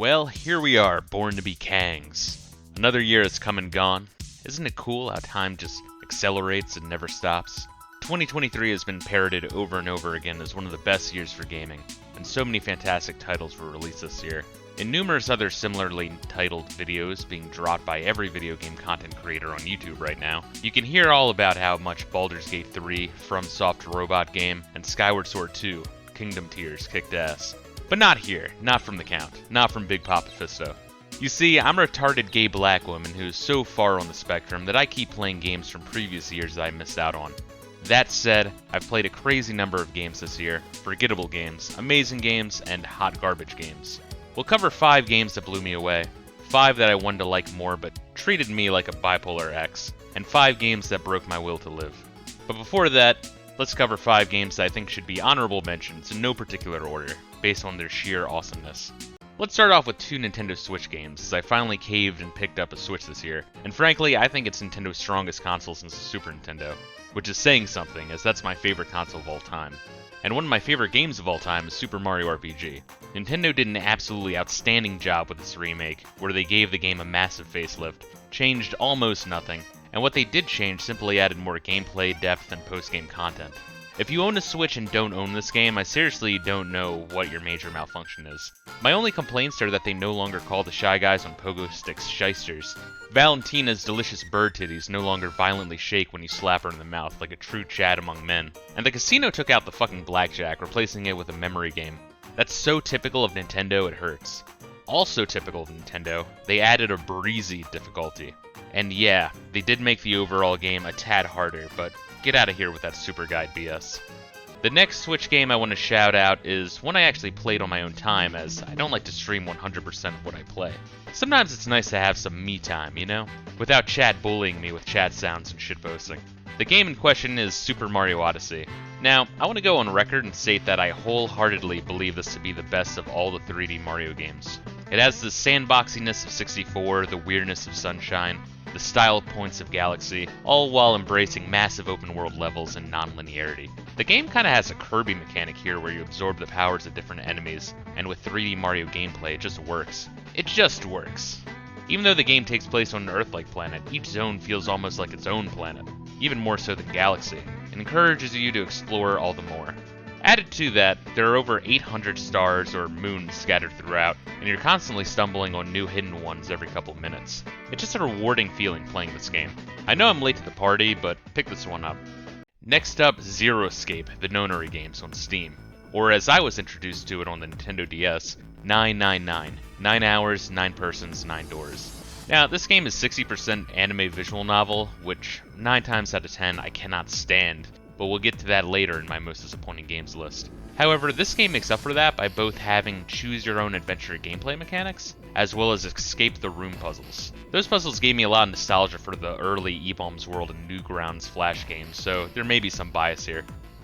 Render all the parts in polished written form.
Well, here we are, born to be Kangs. Another year has come and gone. Isn't it cool how time just accelerates and never stops? 2023 has been parroted over and over again as one of the best years for gaming, and so many fantastic titles were released this year. And numerous other similarly titled videos being dropped by every video game content creator on YouTube right now. You can hear all about how much Baldur's Gate 3, FromSoft robot game, and Skyward Sword 2, Kingdom Tears, kicked ass. But not here, not from the Count, not from Big Papa Fisto. You see, I'm a retarded gay black woman who's so far on the spectrum that I keep playing games from previous years that I missed out on. That said, I've played a crazy number of games this year, forgettable games, amazing games, and hot garbage games. We'll cover 5 games that blew me away, 5 that I wanted to like more but treated me like a bipolar ex, and 5 games that broke my will to live. But before that, let's cover 5 games that I think should be honorable mentions in no particular order, based on their sheer awesomeness. Let's start off with 2 Nintendo Switch games, as I finally caved and picked up a Switch this year, and frankly, I think it's Nintendo's strongest console since the Super Nintendo, which is saying something, as that's my favorite console of all time. And one of my favorite games of all time is Super Mario RPG. Nintendo did an absolutely outstanding job with this remake, where they gave the game a massive facelift, changed almost nothing, and what they did change simply added more gameplay, depth, and post-game content. If you own a Switch and don't own this game, I seriously don't know what your major malfunction is. My only complaints are that they no longer call the Shy Guys on Pogo Sticks shysters. Valentina's delicious bird titties no longer violently shake when you slap her in the mouth like a true Chad among men. And the casino took out the fucking blackjack, replacing it with a memory game. That's so typical of Nintendo it hurts. Also typical of Nintendo, they added a breezy difficulty. And yeah, they did make the overall game a tad harder, but get out of here with that Super Guide BS. The next Switch game I want to shout out is one I actually played on my own time, as I don't like to stream 100% of what I play. Sometimes it's nice to have some me time, you know? Without chat bullying me with chat sounds and shitposting. The game in question is Super Mario Odyssey. Now, I want to go on record and state that I wholeheartedly believe this to be the best of all the 3D Mario games. It has the sandboxiness of 64, the weirdness of Sunshine, the style points of Galaxy, all while embracing massive open world levels and non-linearity. The game kinda has a Kirby mechanic here where you absorb the powers of different enemies, and with 3D Mario gameplay it just works. It just works. Even though the game takes place on an Earth-like planet, each zone feels almost like its own planet, even more so than Galaxy, and encourages you to explore all the more. Added to that, there are over 800 stars or moons scattered throughout, and you're constantly stumbling on new hidden ones every couple minutes. It's just a rewarding feeling playing this game. I know I'm late to the party, but pick this one up. Next up, Zero Escape, the Nonary games on Steam, or as I was introduced to it on the Nintendo DS, 999, 9 hours, 9 persons, 9 doors. Now, this game is 60% anime visual novel, which 9 times out of 10 I cannot stand, but we'll get to that later in my most disappointing games list. However, this game makes up for that by both having choose-your-own-adventure gameplay mechanics, as well as escape-the-room puzzles. Those puzzles gave me a lot of nostalgia for the early E-Bombs World and Newgrounds Flash games, so there may be some bias here.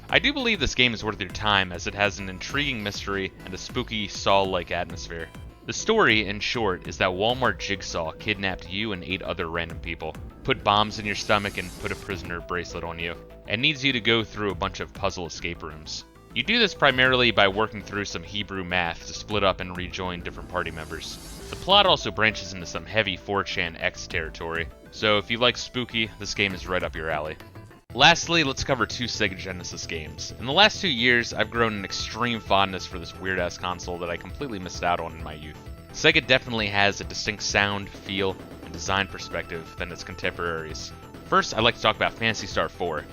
I do believe this game is worth your time, as it has an intriguing mystery and a spooky Saw-like atmosphere. The story, in short, is that Walmart Jigsaw kidnapped you and 8 other random people, put bombs in your stomach and put a prisoner bracelet on you, and needs you to go through a bunch of puzzle escape rooms. You do this primarily by working through some Hebrew math to split up and rejoin different party members. The plot also branches into some heavy 4chan X territory, so if you like spooky, this game is right up your alley. Lastly, let's cover 2 Sega Genesis games. In the last 2 years, I've grown an extreme fondness for this weird-ass console that I completely missed out on in my youth. Sega definitely has a distinct sound, feel, and design perspective than its contemporaries. First, I'd like to talk about Phantasy Star 4.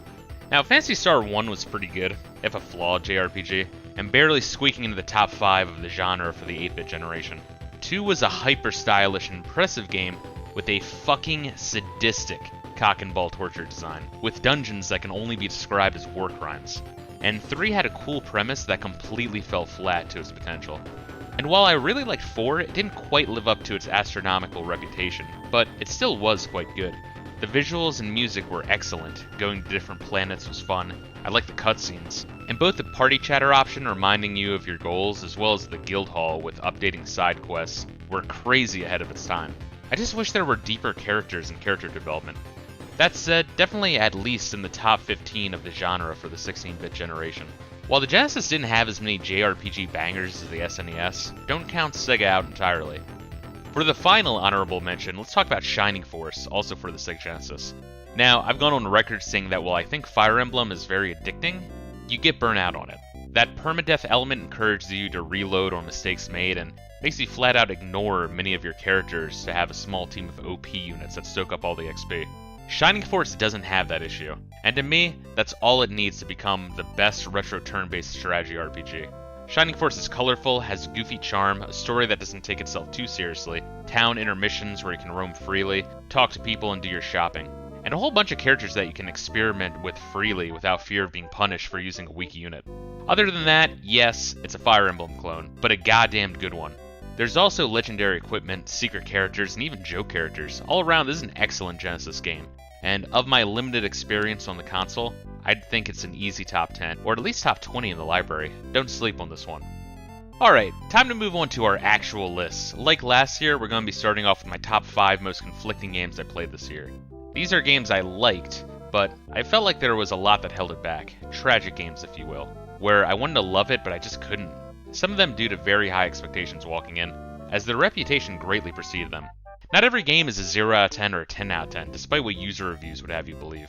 Now, Phantasy Star 1 was pretty good, if a flawed JRPG, and barely squeaking into the top 5 of the genre for the 8-bit generation. 2 was a hyper-stylish and impressive game with a fucking sadistic cock and ball torture design, with dungeons that can only be described as war crimes. And 3 had a cool premise that completely fell flat to its potential. And while I really liked 4, it didn't quite live up to its astronomical reputation, but it still was quite good. The visuals and music were excellent, going to different planets was fun, I liked the cutscenes, and both the party chatter option reminding you of your goals as well as the guild hall with updating side quests were crazy ahead of its time. I just wish there were deeper characters and character development. That said, definitely at least in the top 15 of the genre for the 16-bit generation. While the Genesis didn't have as many JRPG bangers as the SNES, don't count Sega out entirely. For the final honorable mention, let's talk about Shining Force, also for the Sega Genesis. Now, I've gone on record saying that while I think Fire Emblem is very addicting, you get burnt out on it. That permadeath element encourages you to reload on mistakes made and makes you flat out ignore many of your characters to have a small team of OP units that soak up all the XP. Shining Force doesn't have that issue, and to me, that's all it needs to become the best retro turn-based strategy RPG. Shining Force is colorful, has goofy charm, a story that doesn't take itself too seriously, town intermissions where you can roam freely, talk to people and do your shopping, and a whole bunch of characters that you can experiment with freely without fear of being punished for using a weak unit. Other than that, yes, it's a Fire Emblem clone, but a goddamn good one. There's also legendary equipment, secret characters, and even joke characters. All around, this is an excellent Genesis game. And of my limited experience on the console, I'd think it's an easy top 10, or at least top 20 in the library. Don't sleep on this one. Alright, time to move on to our actual lists. Like last year, we're going to be starting off with my top 5 most conflicting games I played this year. These are games I liked, but I felt like there was a lot that held it back. Tragic games, if you will, where I wanted to love it, but I just couldn't. Some of them due to very high expectations walking in, as their reputation greatly preceded them. Not every game is a 0 out of 10 or a 10 out of 10, despite what user reviews would have you believe.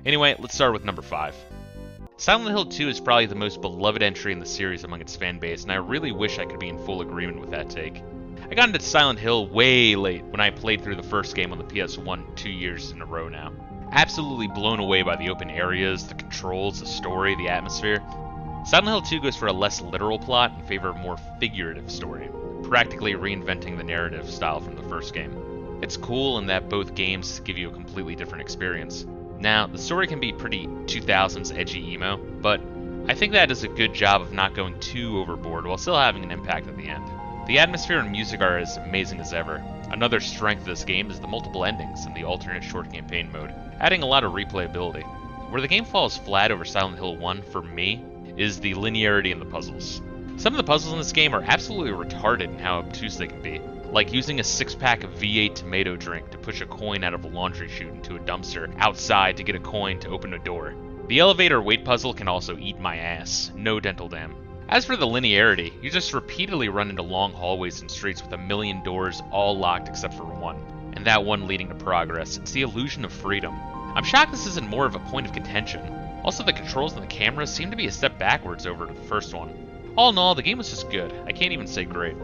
Anyway, let's start with number 5. Silent Hill 2 is probably the most beloved entry in the series among its fan base, and I really wish I could be in full agreement with that take. I got into Silent Hill way late when I played through the first game on the PS1 2 years in a row now. Absolutely blown away by the open areas, the controls, the story, the atmosphere. Silent Hill 2 goes for a less literal plot in favor of a more figurative story, practically reinventing the narrative style from the first game. It's cool in that both games give you a completely different experience. Now, the story can be pretty 2000s edgy emo, but I think that does a good job of not going too overboard while still having an impact at the end. The atmosphere and music are as amazing as ever. Another strength of this game is the multiple endings and the alternate short campaign mode, adding a lot of replayability. Where the game falls flat over Silent Hill 1 for me is the linearity in the puzzles. Some of the puzzles in this game are absolutely retarded in how obtuse they can be, like using a 6-pack of V8 tomato drink to push a coin out of a laundry chute into a dumpster outside to get a coin to open a door. The elevator wait puzzle can also eat my ass, no dental dam. As for the linearity, you just repeatedly run into long hallways and streets with a million doors all locked except for one, and that one leading to progress. It's the illusion of freedom. I'm shocked this isn't more of a point of contention. Also, the controls and the camera seem to be a step backwards over the first one. All in all, the game was just good. I can't even say great.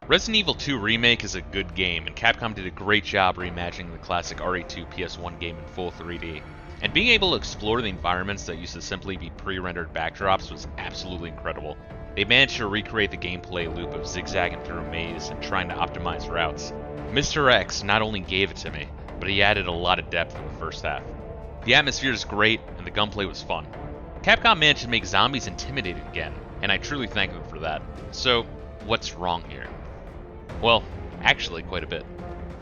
Resident Evil 2 Remake is a good game, and Capcom did a great job reimagining the classic RE2 PS1 game in full 3D. And being able to explore the environments that used to simply be pre-rendered backdrops was absolutely incredible. They managed to recreate the gameplay loop of zigzagging through a maze and trying to optimize routes. Mr. X not only gave it to me, but he added a lot of depth in the first half. The atmosphere is great, and the gunplay was fun. Capcom managed to make zombies intimidating again, and I truly thank them for that. So, what's wrong here? Well, actually quite a bit.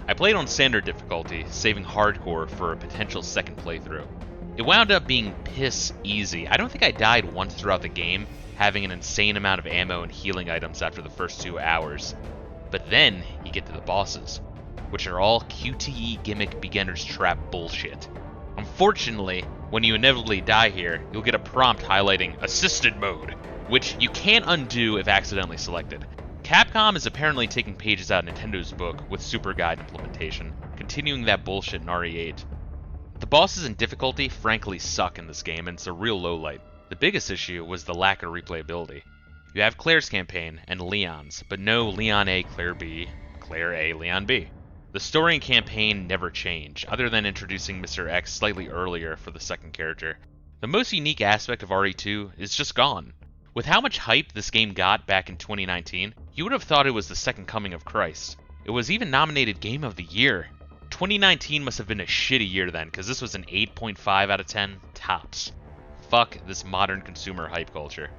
I played on standard difficulty, saving hardcore for a potential second playthrough. It wound up being piss easy. I don't think I died once throughout the game, having an insane amount of ammo and healing items after the first 2 hours. But then, you get to the bosses, which are all QTE gimmick beginner's trap bullshit. Unfortunately, when you inevitably die here, you'll get a prompt highlighting Assisted Mode, which you can't undo if accidentally selected. Capcom is apparently taking pages out of Nintendo's book with Super Guide implementation, continuing that bullshit in RE8. The bosses and difficulty frankly suck in this game, and it's a real lowlight. The biggest issue was the lack of replayability. You have Claire's campaign and Leon's, but no Leon A, Claire B, Claire A, Leon B. The story and campaign never change, other than introducing Mr. X slightly earlier for the second character. The most unique aspect of RE2 is just gone. With how much hype this game got back in 2019, you would have thought it was the second coming of Christ. It was even nominated Game of the Year. 2019 must have been a shitty year then, because this was an 8.5 out of 10 tops. Fuck this modern consumer hype culture.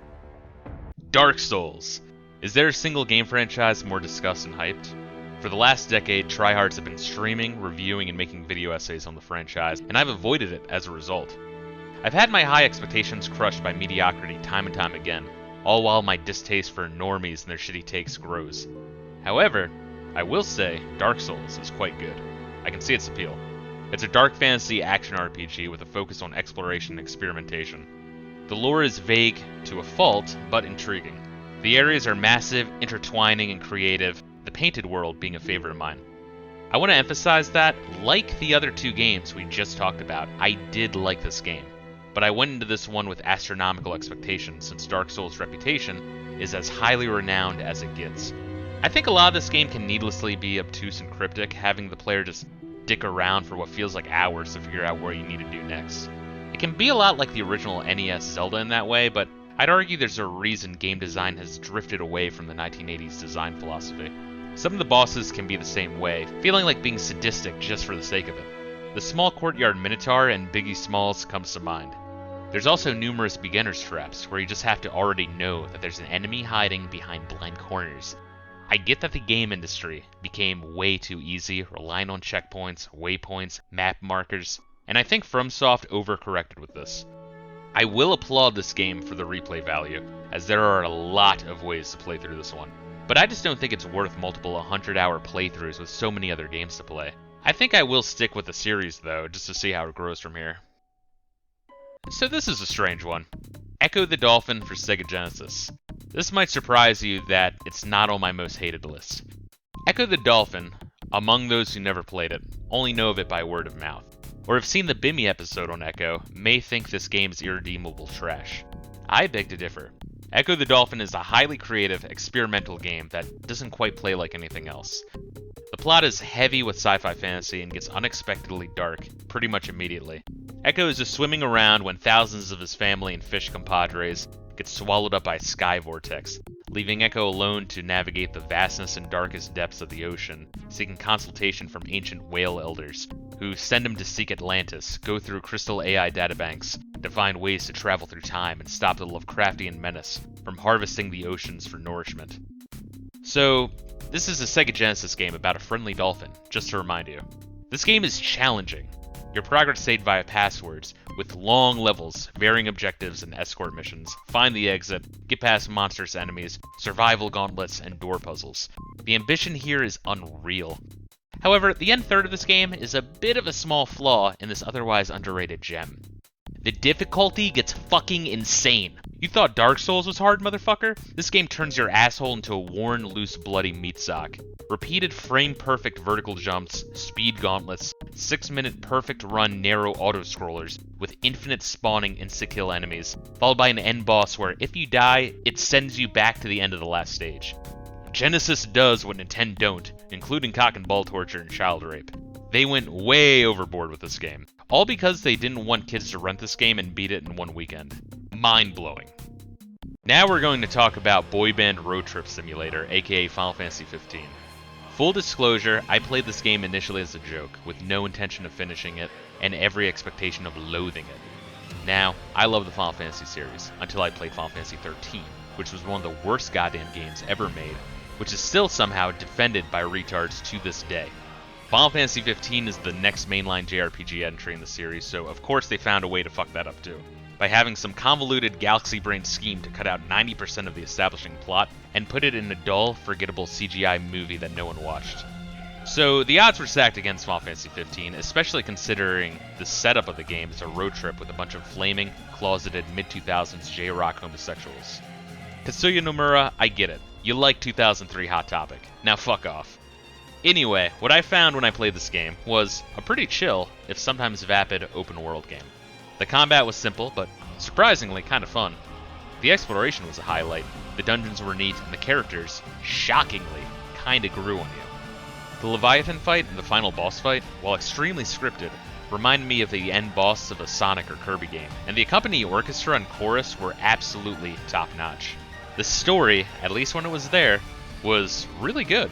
Dark Souls. Is there a single game franchise more discussed and hyped? For the last decade, tryhards have been streaming, reviewing, and making video essays on the franchise, and I've avoided it as a result. I've had my high expectations crushed by mediocrity time and time again, all while my distaste for normies and their shitty takes grows. However, I will say Dark Souls is quite good. I can see its appeal. It's a dark fantasy action RPG with a focus on exploration and experimentation. The The lore is vague to a fault, but intriguing. The areas are massive, intertwining, and creative, the painted world being a favorite of mine. I want to emphasize that, like the other two games we just talked about, I did like this game. But I went into this one with astronomical expectations, since Dark Souls' reputation is as highly renowned as it gets. I think a lot of this game can needlessly be obtuse and cryptic, having the player just dick around for what feels like hours to figure out what you need to do next. It can be a lot like the original NES Zelda in that way, but I'd argue there's a reason game design has drifted away from the 1980s design philosophy. Some of the bosses can be the same way, feeling like being sadistic just for the sake of it. The small courtyard Minotaur and Biggie Smalls comes to mind. There's also numerous beginner's traps, where you just have to already know that there's an enemy hiding behind blind corners. I get that the game industry became way too easy, relying on checkpoints, waypoints, map markers, and I think FromSoft overcorrected with this. I will applaud this game for the replay value, as there are a lot of ways to play through this one. But I just don't think it's worth multiple 100-hour playthroughs with so many other games to play. I think I will stick with the series though, just to see how it grows from here. So this is a strange one. Ecco the Dolphin for Sega Genesis. This might surprise you that it's not on my most hated list. Ecco the Dolphin, among those who never played it, only know of it by word of mouth, or have seen the Bimmy episode on Ecco, may think this game is irredeemable trash. I beg to differ. Ecco the Dolphin is a highly creative, experimental game that doesn't quite play like anything else. The plot is heavy with sci-fi fantasy and gets unexpectedly dark pretty much immediately. Ecco is just swimming around when thousands of his family and fish compadres get swallowed up by a sky vortex, leaving Ecco alone to navigate the vastness and darkest depths of the ocean, seeking consultation from ancient whale elders, who send him to seek Atlantis, go through crystal AI databanks, to find ways to travel through time and stop the Lovecraftian menace from harvesting the oceans for nourishment. So, this is a Sega Genesis game about a friendly dolphin, just to remind you. This game is challenging. Your progress saved via passwords, with long levels, varying objectives and escort missions, find the exit, get past monstrous enemies, survival gauntlets, and door puzzles. The ambition here is unreal. However, the end third of this game is a bit of a small flaw in this otherwise underrated gem. The difficulty gets fucking insane. You thought Dark Souls was hard, motherfucker? This game turns your asshole into a worn, loose, bloody meat sock. Repeated frame-perfect vertical jumps, speed gauntlets, 6-minute perfect run narrow auto-scrollers with infinite spawning insta-kill enemies, followed by an end boss where if you die, it sends you back to the end of the last stage. Genesis does what Nintendo don't, including cock and ball torture and child rape. They went way overboard with this game, all because they didn't want kids to rent this game and beat it in one weekend. Mind-blowing. Now we're going to talk about Boy Band Road Trip Simulator, aka Final Fantasy 15. Full disclosure, I played this game initially as a joke, with no intention of finishing it, and every expectation of loathing it. Now, I love the Final Fantasy series, until I played Final Fantasy 13, which was one of the worst goddamn games ever made, which is still somehow defended by retards to this day. Final Fantasy 15 is the next mainline JRPG entry in the series, so of course they found a way to fuck that up too, by having some convoluted galaxy-brained scheme to cut out 90% of the establishing plot and put it in a dull, forgettable CGI movie that no one watched. So the odds were stacked against Final Fantasy 15, especially considering the setup of the game is a road trip with a bunch of flaming, closeted mid-2000s J-rock homosexuals. Tetsuya Nomura, I get it. You like 2003 Hot Topic. Now fuck off. Anyway, what I found when I played this game was a pretty chill, if sometimes vapid, open-world game. The combat was simple, but surprisingly kind of fun. The exploration was a highlight, the dungeons were neat, and the characters, shockingly, kinda grew on you. The Leviathan fight and the final boss fight, while extremely scripted, reminded me of the end boss of a Sonic or Kirby game, and the accompanying orchestra and chorus were absolutely top-notch. The story, at least when it was there, was really good.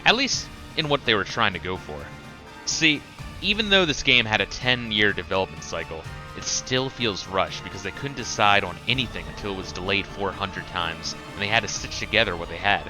At least in what they were trying to go for. See, even though this game had a 10-year development cycle, it still feels rushed because they couldn't decide on anything until it was delayed 400 times, and they had to stitch together what they had.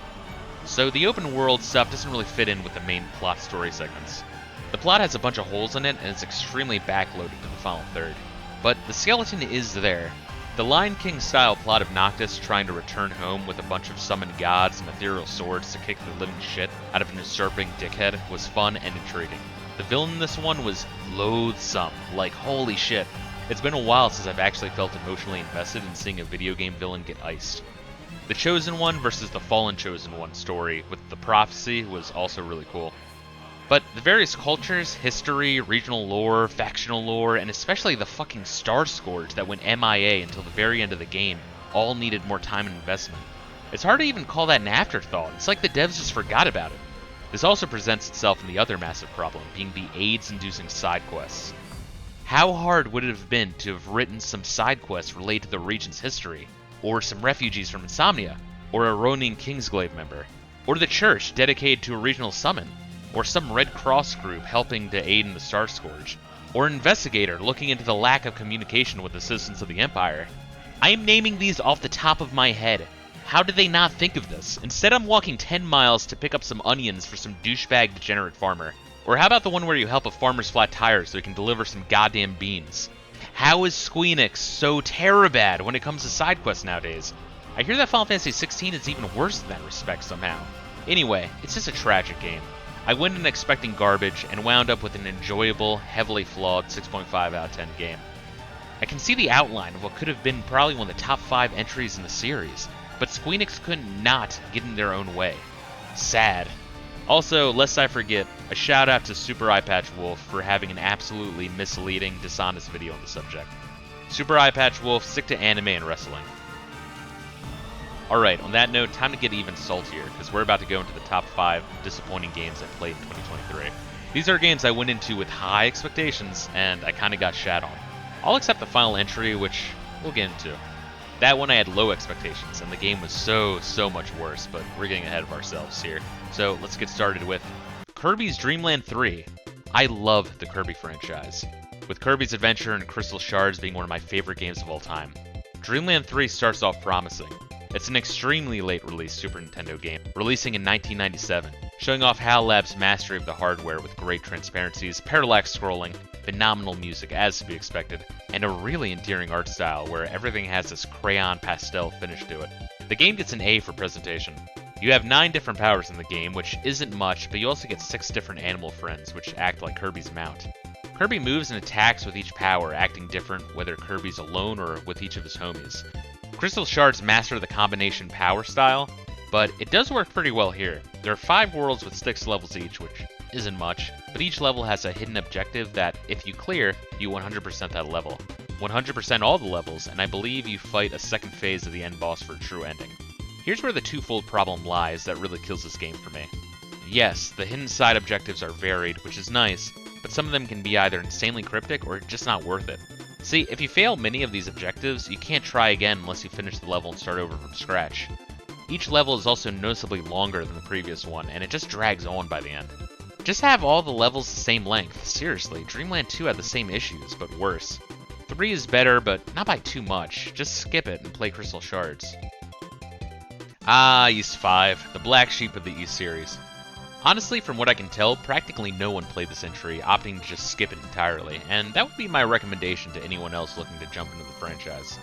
So the open world stuff doesn't really fit in with the main plot story segments. The plot has a bunch of holes in it, and it's extremely backloaded to the final third. But the skeleton is there. The Lion King style plot of Noctis trying to return home with a bunch of summoned gods and ethereal swords to kick the living shit out of an usurping dickhead was fun and intriguing. The villain in this one was loathsome, like holy shit. It's been a while since I've actually felt emotionally invested in seeing a video game villain get iced. The Chosen One versus the Fallen Chosen One story with the prophecy was also really cool. But the various cultures, history, regional lore, factional lore, and especially the fucking Star Scourge that went MIA until the very end of the game all needed more time and investment. It's hard to even call that an afterthought. It's like the devs just forgot about it. This also presents itself in the other massive problem, being the AIDS-inducing side quests. How hard would it have been to have written some side quests related to the region's history, or some refugees from Insomnia, or a Ronin Kingsglaive member, or the church dedicated to a regional summon, or some Red Cross group helping to aid in the Star Scourge, or an investigator looking into the lack of communication with the citizens of the Empire. I am naming these off the top of my head. How did they not think of this? Instead, I'm walking 10 miles to pick up some onions for some douchebag degenerate farmer. Or how about the one where you help a farmer's flat tires so he can deliver some goddamn beans? How is Squeenix so terribad when it comes to side quests nowadays? I hear that Final Fantasy 16 is even worse in that respect somehow. Anyway, it's just a tragic game. I went in expecting garbage and wound up with an enjoyable, heavily flawed 6.5 out of 10 game. I can see the outline of what could have been probably one of the top 5 entries in the series, but Squeenix couldn't not get in their own way. Sad. Also, lest I forget, a shout out to Super Eye Patch Wolf for having an absolutely misleading, dishonest video on the subject. Super Eye Patch Wolf, stick to anime and wrestling. Alright, on that note, time to get even saltier, because we're about to go into the top 5 disappointing games I played in 2023. These are games I went into with high expectations, and I kinda got shat on. All except the final entry, which we'll get into. That one I had low expectations, and the game was so much worse, but we're getting ahead of ourselves here. So let's get started with Kirby's Dream Land 3. I love the Kirby franchise, with Kirby's Adventure and Crystal Shards being one of my favorite games of all time. Dream Land 3 starts off promising. It's an extremely late release Super Nintendo game, releasing in 1997, showing off HAL Labs' mastery of the hardware with great transparencies, parallax scrolling, phenomenal music as to be expected, and a really endearing art style where everything has this crayon pastel finish to it. The game gets an A for presentation. You have 9 different powers in the game, which isn't much, but you also get 6 different animal friends, which act like Kirby's mount. Kirby moves and attacks with each power, acting different whether Kirby's alone or with each of his homies. Crystal Shards master the combination power style, but it does work pretty well here. There are 5 worlds with 6 levels each, which isn't much, but each level has a hidden objective that, if you clear, you 100% that level. 100% all the levels, and I believe you fight a second phase of the end boss for a true ending. Here's where the twofold problem lies that really kills this game for me. Yes, the hidden side objectives are varied, which is nice, but some of them can be either insanely cryptic or just not worth it. See, if you fail many of these objectives, you can't try again unless you finish the level and start over from scratch. Each level is also noticeably longer than the previous one, and it just drags on by the end. Just have all the levels the same length. Seriously, Dreamland 2 had the same issues, but worse. 3 is better, but not by too much. Just skip it and play Crystal Shards. Ah, Ys 5, the black sheep of the Ys series. Honestly, from what I can tell, practically no one played this entry, opting to just skip it entirely, and that would be my recommendation to anyone else looking to jump into the franchise.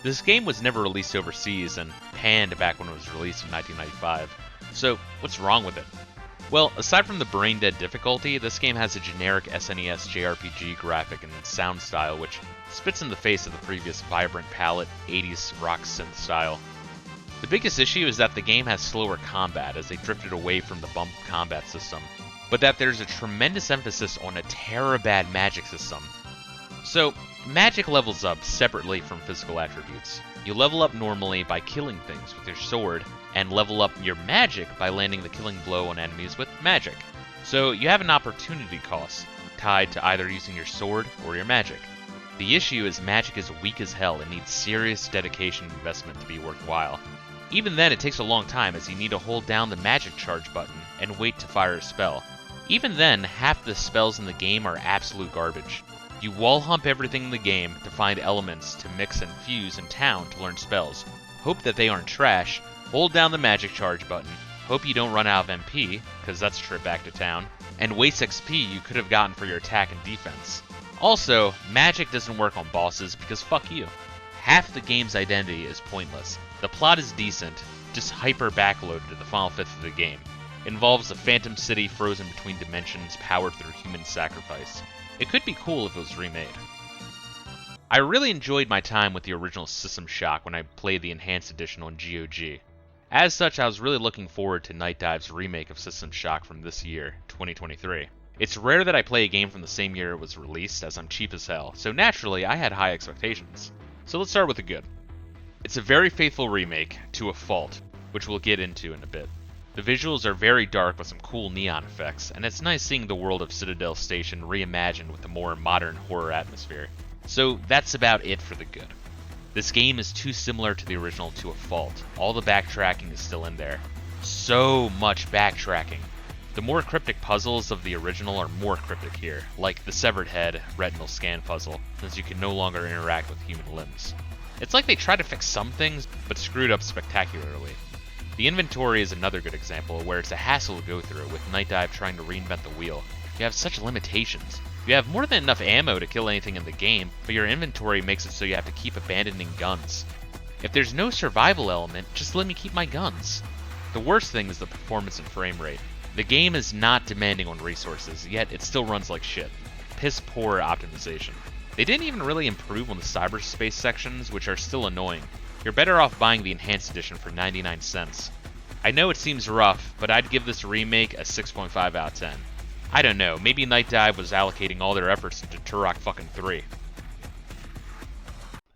This game was never released overseas and panned back when it was released in 1995, so what's wrong with it? Well, aside from the brain-dead difficulty, this game has a generic SNES JRPG graphic and sound style which spits in the face of the previous vibrant palette 80s rock synth style. The biggest issue is that the game has slower combat as they drifted away from the bump combat system, but that there's a tremendous emphasis on a terabad magic system. So, magic levels up separately from physical attributes. You level up normally by killing things with your sword, and level up your magic by landing the killing blow on enemies with magic. So you have an opportunity cost tied to either using your sword or your magic. The issue is magic is weak as hell and needs serious dedication and investment to be worthwhile. Even then, it takes a long time as you need to hold down the magic charge button and wait to fire a spell. Even then, half the spells in the game are absolute garbage. You wall hump everything in the game to find elements to mix and fuse in town to learn spells. Hope that they aren't trash, hold down the magic charge button, hope you don't run out of MP, because that's a trip back to town, and waste XP you could have gotten for your attack and defense. Also, magic doesn't work on bosses because fuck you. Half the game's identity is pointless. The plot is decent, just hyper backloaded to the final fifth of the game. It involves a phantom city frozen between dimensions powered through human sacrifice. It could be cool if it was remade. I really enjoyed my time with the original System Shock when I played the Enhanced Edition on GOG. As such, I was really looking forward to Night Dive's remake of System Shock from this year, 2023. It's rare that I play a game from the same year it was released, as I'm cheap as hell, so naturally I had high expectations. So let's start with the good. It's a very faithful remake, to a fault, which we'll get into in a bit. The visuals are very dark with some cool neon effects, and it's nice seeing the world of Citadel Station reimagined with a more modern horror atmosphere. So that's about it for the good. This game is too similar to the original to a fault. All the backtracking is still in there. So much backtracking. The more cryptic puzzles of the original are more cryptic here, like the severed head retinal scan puzzle, since you can no longer interact with human limbs. It's like they tried to fix some things, but screwed up spectacularly. The inventory is another good example where it's a hassle to go through, with Night Dive trying to reinvent the wheel. You have such limitations. You have more than enough ammo to kill anything in the game, but your inventory makes it so you have to keep abandoning guns. If there's no survival element, just let me keep my guns. The worst thing is the performance and frame rate. The game is not demanding on resources, yet it still runs like shit. Piss poor optimization. They didn't even really improve on the cyberspace sections, which are still annoying. You're better off buying the Enhanced Edition for 99 cents. I know it seems rough, but I'd give this remake a 6.5 out of 10. I don't know, maybe Night Dive was allocating all their efforts into Turok fucking 3.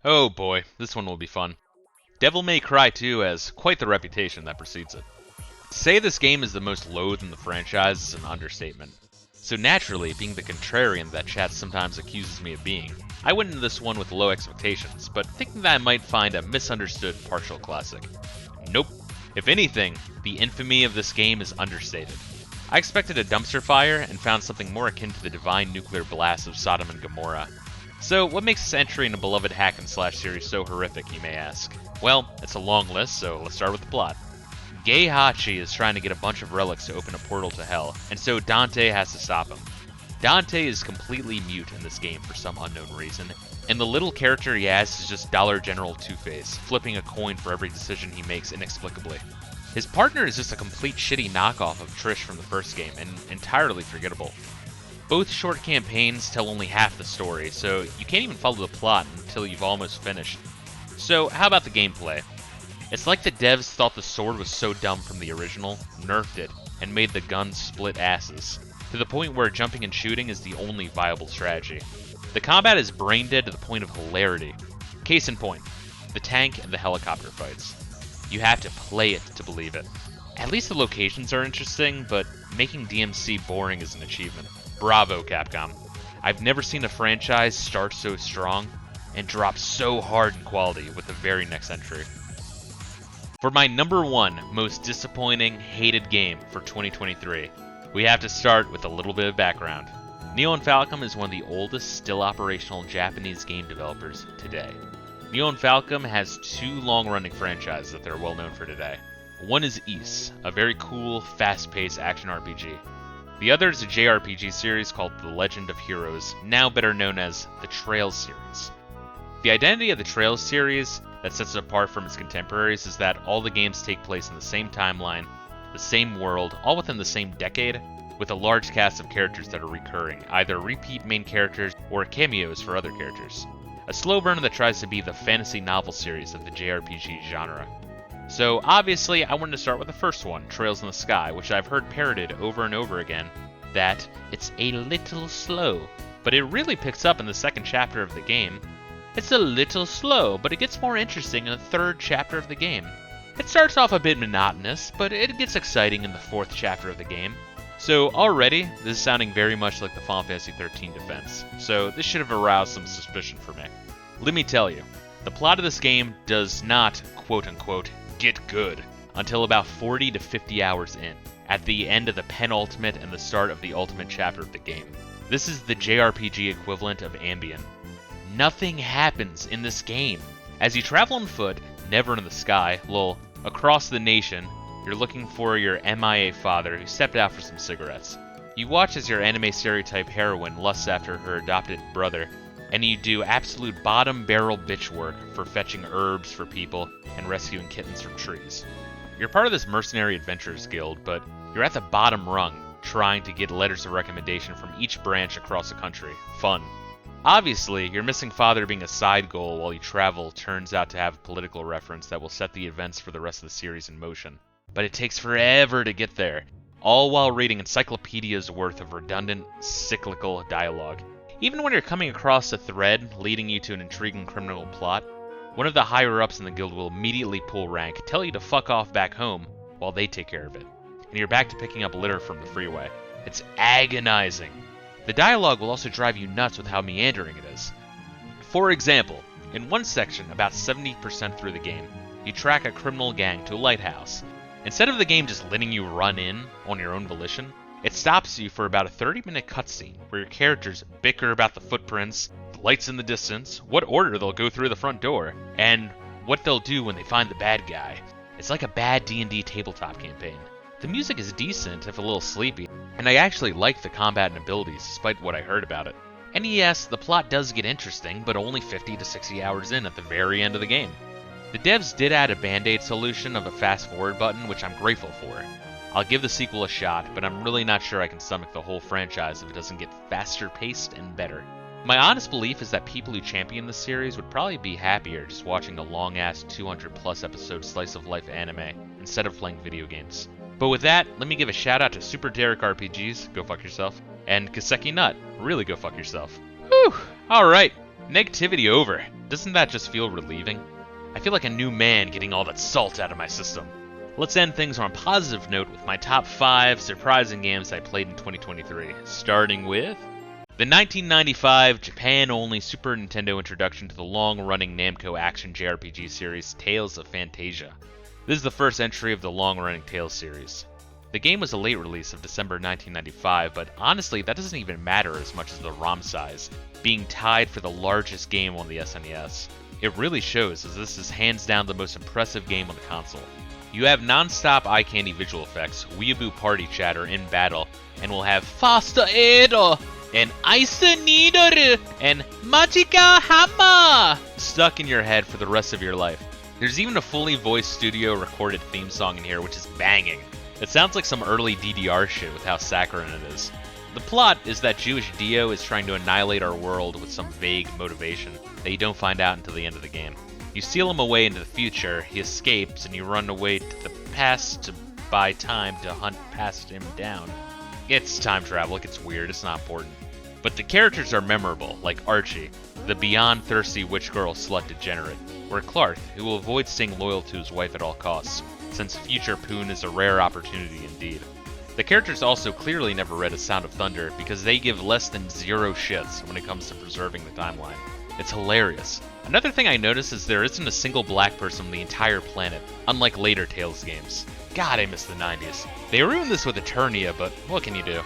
Oh boy, this one will be fun. Devil May Cry 2 has quite the reputation that precedes it. To say this game is the most loathed in the franchise is an understatement. So naturally, being the contrarian that chat sometimes accuses me of being, I went into this one with low expectations, but thinking that I might find a misunderstood partial classic. Nope. If anything, the infamy of this game is understated. I expected a dumpster fire and found something more akin to the divine nuclear blast of Sodom and Gomorrah. So what makes this entry in a beloved hack and slash series so horrific, you may ask? Well, it's a long list, so let's start with the plot. Gay Hachi is trying to get a bunch of relics to open a portal to hell, and so Dante has to stop him. Dante is completely mute in this game for some unknown reason, and the little character he has is just Dollar General Two-Face, flipping a coin for every decision he makes inexplicably. His partner is just a complete shitty knockoff of Trish from the first game, and entirely forgettable. Both short campaigns tell only half the story, so you can't even follow the plot until you've almost finished. So how about the gameplay? It's like the devs thought the sword was so dumb from the original, nerfed it, and made the guns split asses, to the point where jumping and shooting is the only viable strategy. The combat is brain dead to the point of hilarity. Case in point, the tank and the helicopter fights. You have to play it to believe it. At least the locations are interesting, but making DMC boring is an achievement. Bravo, Capcom. I've never seen a franchise start so strong and drop so hard in quality with the very next entry. For my number one most disappointing, hated game for 2023, we have to start with a little bit of background. Neon Falcom is one of the oldest still operational Japanese game developers today. Neon Falcom has two long-running franchises that they're well known for today. One is Ys, a very cool, fast-paced action RPG. The other is a JRPG series called The Legend of Heroes, now better known as the Trails series. The identity of the Trails series that sets it apart from its contemporaries is that all the games take place in the same timeline, the same world, all within the same decade, with a large cast of characters that are recurring, either repeat main characters or cameos for other characters. A slow burn that tries to be the fantasy novel series of the JRPG genre. So obviously I wanted to start with the first one, Trails in the Sky, which I've heard parroted over and over again, that it's a little slow, but it really picks up in the second chapter of the game. It's a little slow, but it gets more interesting in the third chapter of the game. It starts off a bit monotonous, but it gets exciting in the fourth chapter of the game. So already, this is sounding very much like the Final Fantasy XIII defense, so this should have aroused some suspicion for me. Let me tell you, the plot of this game does not, quote-unquote, get good until about 40 to 50 hours in, at the end of the penultimate and the start of the ultimate chapter of the game. This is the JRPG equivalent of Ambien. Nothing happens in this game. As you travel on foot, never in the sky, across the nation, you're looking for your MIA father who stepped out for some cigarettes. You watch as your anime stereotype heroine lusts after her adopted brother, and you do absolute bottom barrel bitch work for fetching herbs for people and rescuing kittens from trees. You're part of this mercenary adventurers guild, but you're at the bottom rung, trying to get letters of recommendation from each branch across the country. Fun. Obviously, your missing father being a side goal while you travel turns out to have a political reference that will set the events for the rest of the series in motion. But it takes forever to get there, all while reading encyclopedias worth of redundant, cyclical dialogue. Even when you're coming across a thread leading you to an intriguing criminal plot, one of the higher-ups in the guild will immediately pull rank, tell you to fuck off back home while they take care of it, and you're back to picking up litter from the freeway. It's agonizing. The dialogue will also drive you nuts with how meandering it is. For example, in one section, about 70% through the game, you track a criminal gang to a lighthouse. Instead of the game just letting you run in on your own volition, it stops you for about a 30-minute cutscene where your characters bicker about the footprints, the lights in the distance, what order they'll go through the front door, and what they'll do when they find the bad guy. It's like a bad D&D tabletop campaign. The music is decent, if a little sleepy, and I actually like the combat and abilities despite what I heard about it. And yes, the plot does get interesting, but only 50 to 60 hours in at the very end of the game. The devs did add a band-aid solution of a fast-forward button, which I'm grateful for. I'll give the sequel a shot, but I'm really not sure I can stomach the whole franchise if it doesn't get faster-paced and better. My honest belief is that people who champion this series would probably be happier just watching a long-ass 200-plus episode slice-of-life anime instead of playing video games. But with that, let me give a shout-out to Super Derek RPGs, go fuck yourself, and Kaseki Nut, really go fuck yourself. Whew, alright, negativity over. Doesn't that just feel relieving? I feel like a new man getting all that salt out of my system. Let's end things on a positive note with my top 5 surprising games I played in 2023, starting with the 1995 Japan-only Super Nintendo introduction to the long-running Namco action JRPG series Tales of Phantasia. This is the first entry of the long-running Tales series. The game was a late release of December 1995, but honestly that doesn't even matter as much as the ROM size, being tied for the largest game on the SNES. It really shows, as this is hands down the most impressive game on the console. You have non-stop eye-candy visual effects, weeaboo party chatter in battle, and will have Faster Edo and Ice Needle and Magica Hammer stuck in your head for the rest of your life. There's even a fully voiced studio recorded theme song in here, which is banging. It sounds like some early DDR shit with how saccharine it is. The plot is that Jewish Dio is trying to annihilate our world with some vague motivation that you don't find out until the end of the game. You steal him away into the future, he escapes, and you run away to the past to buy time to hunt past him down. It's time travel, it gets weird, it's not important. But the characters are memorable, like Archie, the beyond thirsty witch girl slut degenerate, or Clark, who will avoid staying loyal to his wife at all costs, since future poon is a rare opportunity indeed. The characters also clearly never read A Sound of Thunder because they give less than 0 shits when it comes to preserving the timeline. It's hilarious. Another thing I noticed is there isn't a single black person on the entire planet, unlike later Tales games. God, I miss the 90s. They ruined this with Eternia, but what can you do?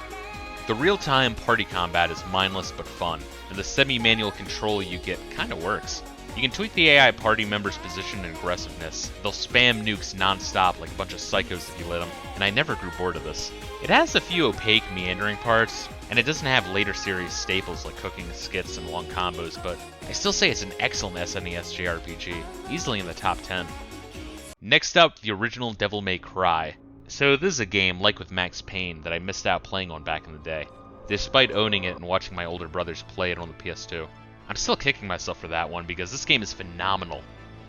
The real-time party combat is mindless but fun, and the semi-manual control you get kinda works. You can tweak the AI party members' position and aggressiveness. They'll spam nukes non-stop like a bunch of psychos if you let them, and I never grew bored of this. It has a few opaque, meandering parts, and it doesn't have later series staples like cooking skits and long combos, but I still say it's an excellent SNES JRPG, easily in the top 10. Next up, the original Devil May Cry. So this is a game, like with Max Payne, that I missed out playing on back in the day, despite owning it and watching my older brothers play it on the PS2. I'm still kicking myself for that one because this game is phenomenal.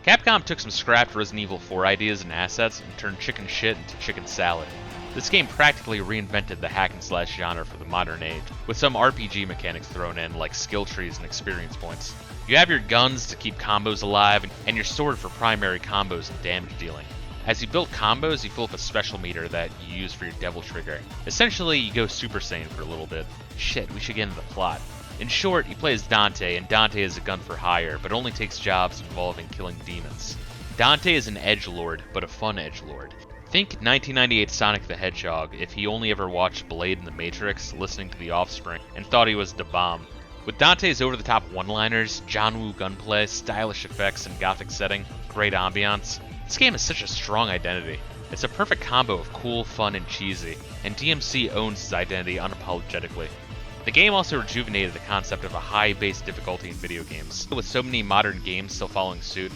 Capcom took some scrapped Resident Evil 4 ideas and assets and turned chicken shit into chicken salad. This game practically reinvented the hack and slash genre for the modern age, with some RPG mechanics thrown in like skill trees and experience points. You have your guns to keep combos alive and your sword for primary combos and damage dealing. As you build combos, you fill up a special meter that you use for your devil trigger. Essentially, you go Super Saiyan for a little bit. Shit, we should get into the plot. In short, you play as Dante, and Dante is a gun for hire, but only takes jobs involving killing demons. Dante is an edgelord, but a fun edgelord. Think 1998 Sonic the Hedgehog if he only ever watched Blade in the Matrix, listening to The Offspring, and thought he was the bomb. With Dante's over-the-top one-liners, John Woo gunplay, stylish effects, and gothic setting, great ambiance, this game has such a strong identity. It's a perfect combo of cool, fun, and cheesy, and DMC owns its identity unapologetically. The game also rejuvenated the concept of a high base difficulty in video games, with so many modern games still following suit,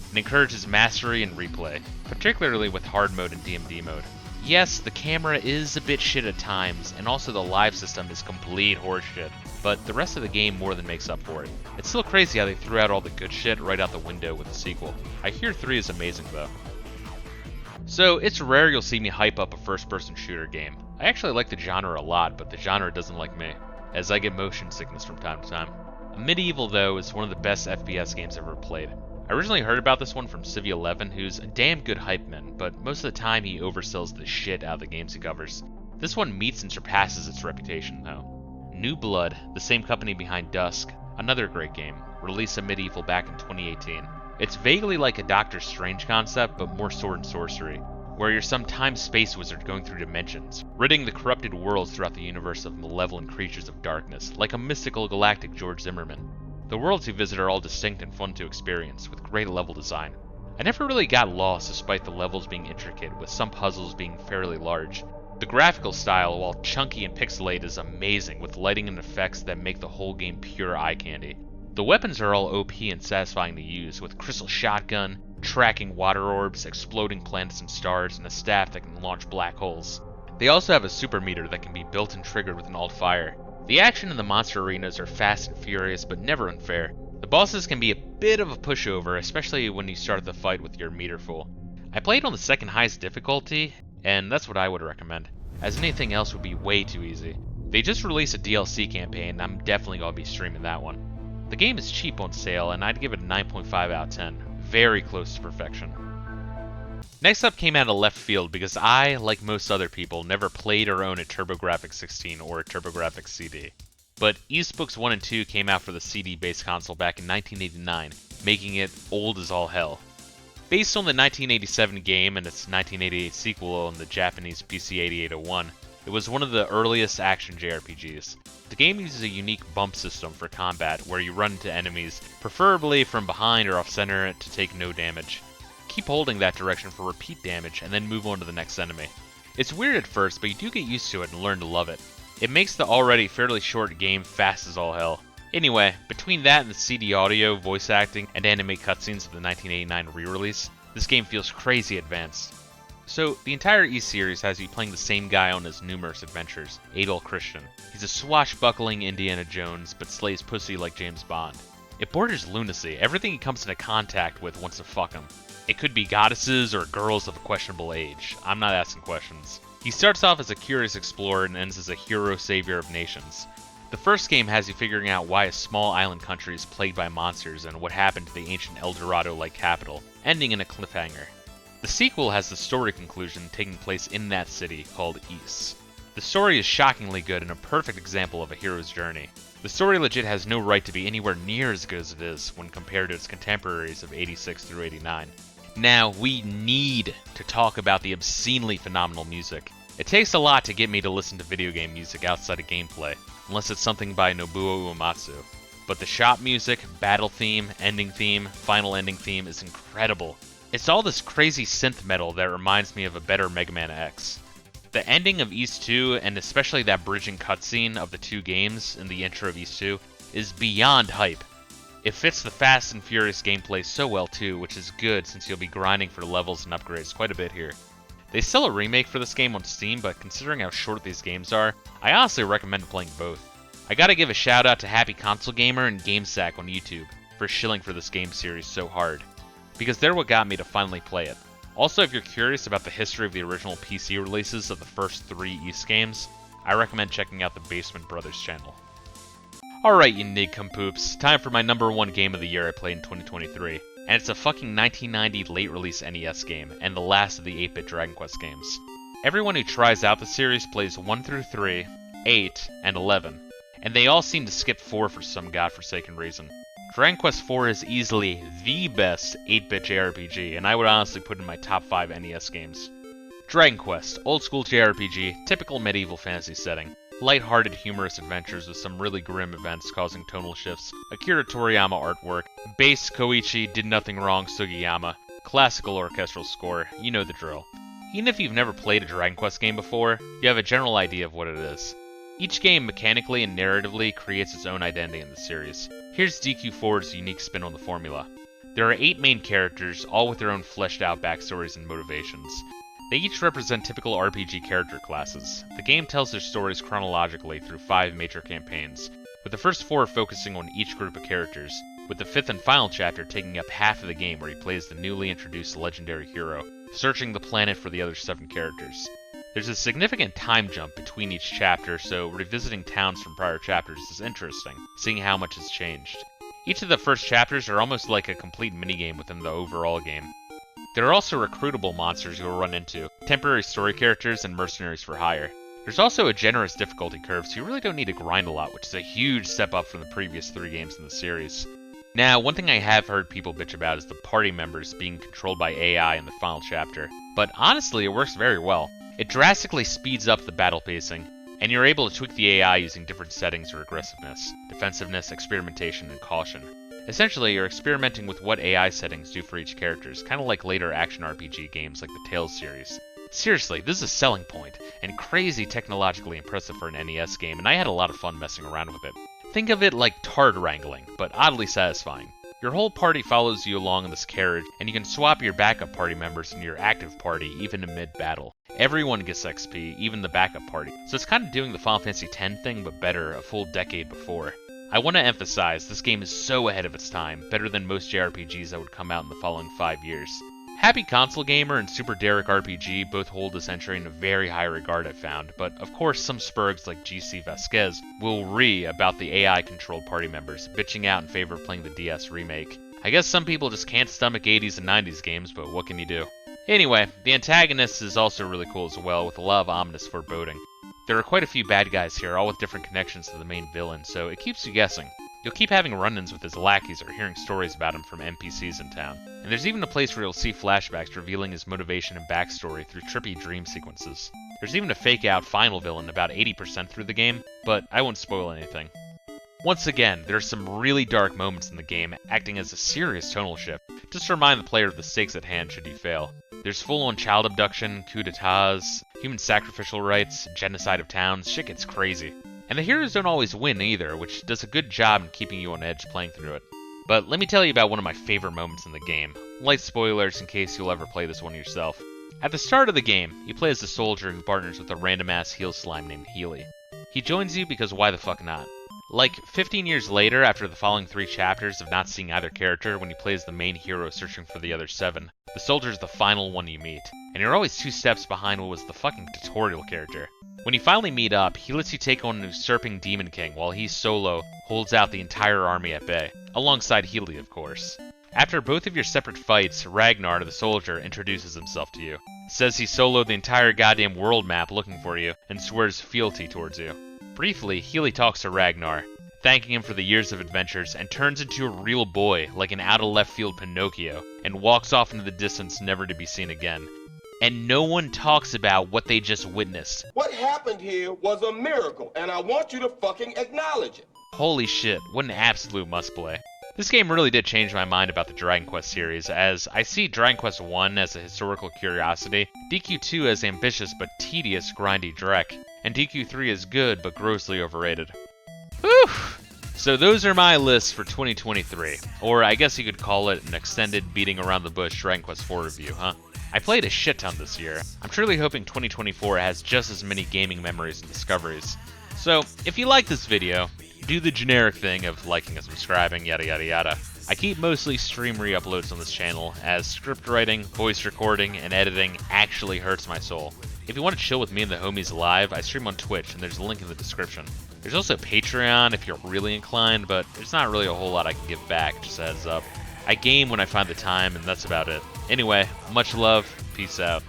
and encourages mastery and replay, particularly with hard mode and DMD mode. Yes, the camera is a bit shit at times, and also the live system is complete horseshit, but the rest of the game more than makes up for it. It's still crazy how they threw out all the good shit right out the window with the sequel. I hear 3 is amazing though. So, it's rare you'll see me hype up a first-person shooter game. I actually like the genre a lot, but the genre doesn't like me, as I get motion sickness from time to time. Medieval, though, is one of the best FPS games I've ever played. I originally heard about this one from Civi11, who's a damn good hype man, but most of the time he oversells the shit out of the games he covers. This one meets and surpasses its reputation, though. New Blood, the same company behind Dusk, another great game, released of Medieval back in 2018. It's vaguely like a Doctor Strange concept, but more sword and sorcery, where you're some time-space wizard going through dimensions, ridding the corrupted worlds throughout the universe of malevolent creatures of darkness, like a mystical galactic George Zimmerman. The worlds you visit are all distinct and fun to experience, with great level design. I never really got lost despite the levels being intricate, with some puzzles being fairly large. The graphical style, while chunky and pixelated, is amazing, with lighting and effects that make the whole game pure eye candy. The weapons are all OP and satisfying to use, with crystal shotgun, tracking water orbs, exploding planets and stars, and a staff that can launch black holes. They also have a super meter that can be built and triggered with an alt-fire. The action in the monster arenas are fast and furious, but never unfair. The bosses can be a bit of a pushover, especially when you start the fight with your meter full. I played on the second highest difficulty, and that's what I would recommend, as anything else would be way too easy. They just released a DLC campaign, and I'm definitely going to be streaming that one. The game is cheap on sale, and I'd give it a 9.5 out of 10. Very close to perfection. Next up came out of left field because I, like most other people, never played or owned a TurboGrafx-16 or a TurboGrafx-CD. But Eastbooks 1 and 2 came out for the CD-based console back in 1989, making it old as all hell. Based on the 1987 game and its 1988 sequel on the Japanese PC 8801, it was one of the earliest action JRPGs. The game uses a unique bump system for combat where you run into enemies, preferably from behind or off-center to take no damage. Keep holding that direction for repeat damage and then move on to the next enemy. It's weird at first, but you do get used to it and learn to love it. It makes the already fairly short game fast as all hell. Anyway, between that and the CD audio, voice acting, and anime cutscenes of the 1989 re-release, this game feels crazy advanced. So, the entire E-series has you playing the same guy on his numerous adventures, Adol Christian. He's a swashbuckling Indiana Jones, but slays pussy like James Bond. It borders lunacy. Everything he comes into contact with wants to fuck him. It could be goddesses or girls of a questionable age. I'm not asking questions. He starts off as a curious explorer and ends as a hero savior of nations. The first game has you figuring out why a small island country is plagued by monsters and what happened to the ancient El Dorado-like capital, ending in a cliffhanger. The sequel has the story conclusion taking place in that city, called Ys. The story is shockingly good and a perfect example of a hero's journey. The story legit has no right to be anywhere near as good as it is when compared to its contemporaries of 86 through 89. Now, we need to talk about the obscenely phenomenal music. It takes a lot to get me to listen to video game music outside of gameplay, unless it's something by Nobuo Uematsu. But the shop music, battle theme, ending theme, final ending theme is incredible. It's all this crazy synth metal that reminds me of a better Mega Man X. The ending of Ys 2, and especially that bridging cutscene of the two games in the intro of Ys 2, is beyond hype. It fits the fast and furious gameplay so well too, which is good since you'll be grinding for levels and upgrades quite a bit here. They sell a remake for this game on Steam, but considering how short these games are, I honestly recommend playing both. I gotta give a shout out to Happy Console Gamer and GameSack on YouTube for shilling for this game series so hard, because they're what got me to finally play it. Also, if you're curious about the history of the original PC releases of the first 3 Ys games, I recommend checking out the Basement Brothers channel. Alright, you nincompoop, time for my number 1 game of the year I played in 2023, and it's a fucking 1990 late-release NES game, and the last of the 8-bit Dragon Quest games. Everyone who tries out the series plays 1 through 3, 8, and 11, and they all seem to skip 4 for some godforsaken reason. Dragon Quest IV is easily the best 8-bit JRPG, and I would honestly put it in my top 5 NES games. Dragon Quest, old-school JRPG, typical medieval fantasy setting. Light-hearted, humorous adventures with some really grim events causing tonal shifts, Akira Toriyama artwork, bass Koichi Did Nothing Wrong Sugiyama, classical orchestral score, you know the drill. Even if you've never played a Dragon Quest game before, you have a general idea of what it is. Each game mechanically and narratively creates its own identity in the series. Here's DQ4's unique spin on the formula. There are 8 main characters, all with their own fleshed out backstories and motivations. They each represent typical RPG character classes. The game tells their stories chronologically through 5 major campaigns, with the first 4 focusing on each group of characters, with the 5th and final chapter taking up half of the game where he plays the newly introduced legendary hero, searching the planet for the other 7 characters. There's a significant time jump between each chapter, so revisiting towns from prior chapters is interesting, seeing how much has changed. Each of the first chapters are almost like a complete minigame within the overall game. There are also recruitable monsters you'll run into, temporary story characters, and mercenaries for hire. There's also a generous difficulty curve, so you really don't need to grind a lot, which is a huge step up from the previous 3 games in the series. Now, one thing I have heard people bitch about is the party members being controlled by AI in the final chapter, but honestly it works very well. It drastically speeds up the battle pacing, and you're able to tweak the AI using different settings for aggressiveness, defensiveness, experimentation, and caution. Essentially, you're experimenting with what AI settings do for each character, kind of like later action RPG games like the Tales series. Seriously, this is a selling point, and crazy technologically impressive for an NES game, and I had a lot of fun messing around with it. Think of it like tard wrangling, but oddly satisfying. Your whole party follows you along in this carriage, and you can swap your backup party members into your active party even in mid-battle. Everyone gets XP, even the backup party, so it's kind of doing the Final Fantasy X thing but better a full decade before. I want to emphasize, this game is so ahead of its time, better than most JRPGs that would come out in the following 5 years. Happy Console Gamer and Super Derek RPG both hold this entry in a very high regard, I've found, but of course some spurgs like GC Vasquez will about the AI-controlled party members, bitching out in favor of playing the DS remake. I guess some people just can't stomach 80s and 90s games, but what can you do? Anyway, the antagonist is also really cool as well, with a lot of ominous foreboding. There are quite a few bad guys here, all with different connections to the main villain, so it keeps you guessing. You'll keep having run-ins with his lackeys or hearing stories about him from NPCs in town. And there's even a place where you'll see flashbacks revealing his motivation and backstory through trippy dream sequences. There's even a fake-out final villain about 80% through the game, but I won't spoil anything. Once again, there are some really dark moments in the game, acting as a serious tonal shift, just to remind the player of the stakes at hand should you fail. There's full-on child abduction, coup d'etats, human sacrificial rites, genocide of towns, shit gets crazy. And the heroes don't always win either, which does a good job in keeping you on edge playing through it. But let me tell you about one of my favorite moments in the game. Light spoilers in case you'll ever play this one yourself. At the start of the game, you play as a soldier who partners with a random-ass heel slime named Healy. He joins you because why the fuck not? Like, 15 years later, after the following 3 chapters of not seeing either character, when you play as the main hero searching for the other 7, the soldier's the final one you meet, and you're always 2 steps behind what was the fucking tutorial character. When you finally meet up, he lets you take on an usurping Demon King while he solo holds out the entire army at bay, alongside Healy of course. After both of your separate fights, Ragnar, the soldier, introduces himself to you, says he soloed the entire goddamn world map looking for you, and swears fealty towards you. Briefly, Healy talks to Ragnar, thanking him for the years of adventures, and turns into a real boy like an out-of-left-field Pinocchio, and walks off into the distance never to be seen again. And no one talks about what they just witnessed. What happened here was a miracle, and I want you to fucking acknowledge it. Holy shit, what an absolute must-play. This game really did change my mind about the Dragon Quest series, as I see Dragon Quest I as a historical curiosity, DQ2 as ambitious but tedious grindy dreck, and DQ3 as good but grossly overrated. Whew! So those are my lists for 2023, or I guess you could call it an extended beating around the bush Dragon Quest IV review, huh? I played a shit ton this year. I'm truly hoping 2024 has just as many gaming memories and discoveries. So, if you like this video, do the generic thing of liking and subscribing, yada yada yada. I keep mostly stream re-uploads on this channel, as script writing, voice recording, and editing actually hurts my soul. If you want to chill with me and the homies live, I stream on Twitch, and there's a link in the description. There's also Patreon if you're really inclined, but there's not really a whole lot I can give back, just a heads up. I game when I find the time, and that's about it. Anyway, much love, peace out.